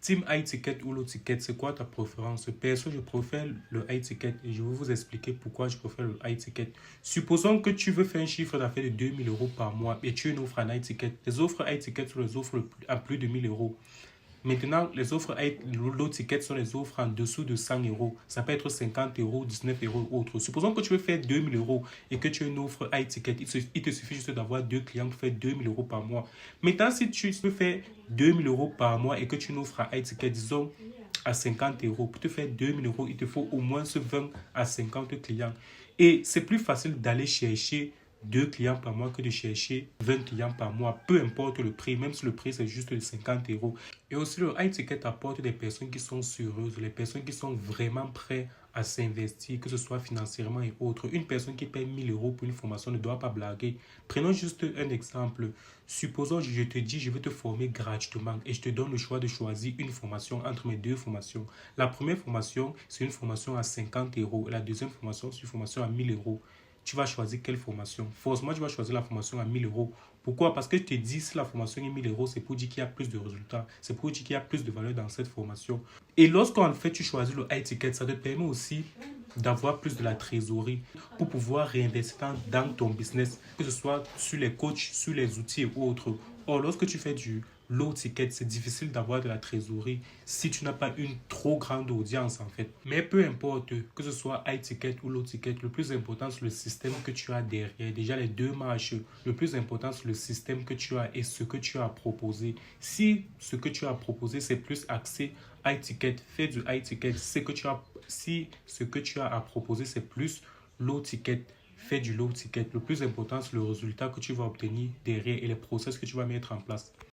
Team high ticket ou low ticket, c'est quoi ta préférence? Perso, je préfère le high ticket et je vais vous expliquer pourquoi je préfère le high ticket. Supposons que tu veux faire un chiffre d'affaires de 2 000 € par mois et tu as une offre en high ticket. Les offres high ticket sont les offres à plus de 1 000 €. Maintenant, les offres low ticket sont les offres en dessous de 100 €. Ça peut être 50 €, 19 € ou autre. Supposons que tu veux faire 2 000 € et que tu as une offre high ticket. Il te suffit juste d'avoir deux clients pour faire 2 000 € par mois. Maintenant, si tu veux faire 2 000 € par mois et que tu as une offre à high ticket, disons à 50 €, pour te faire 2 000 €, il te faut au moins 20 à 50 clients. Et c'est plus facile d'aller chercher 2 clients par mois que de chercher 20 clients par mois, peu importe le prix, même si le prix c'est juste de 50 €. Et aussi, le high ticket apporte des personnes qui sont sérieuses, les personnes qui sont vraiment prêtes à s'investir, que ce soit financièrement et autres. Une personne qui paye 1 000 € pour une formation ne doit pas blaguer. Prenons juste un exemple. Supposons, je te dis, je vais te former gratuitement et je te donne le choix de choisir une formation entre mes deux formations. La première formation, c'est une formation à 50 € et la deuxième formation, c'est une formation à 1 000 €. Tu vas choisir quelle formation? Forcément, tu vas choisir la formation à 1 000 €. Pourquoi? Parce que je te dis, si la formation est 1 000 €, c'est pour dire qu'il y a plus de résultats. C'est pour dire qu'il y a plus de valeur dans cette formation. Et lorsqu'en fait, tu choisis le high ticket, ça te permet aussi d'avoir plus de la trésorerie pour pouvoir réinvestir dans ton business, que ce soit sur les coachs, sur les outils ou autres. Or, lorsque tu fais du low ticket, c'est difficile d'avoir de la trésorerie si tu n'as pas une trop grande audience en fait. Mais peu importe, que ce soit high ticket ou low ticket, le plus important c'est le système que tu as derrière. Déjà les deux marches, le plus important c'est le système que tu as et ce que tu as à proposer. Si ce que tu as à proposer c'est plus axé high ticket, fais du high ticket. Si ce que tu as à proposer c'est plus low ticket, fais du low ticket. Le plus important c'est le résultat que tu vas obtenir derrière et les process que tu vas mettre en place.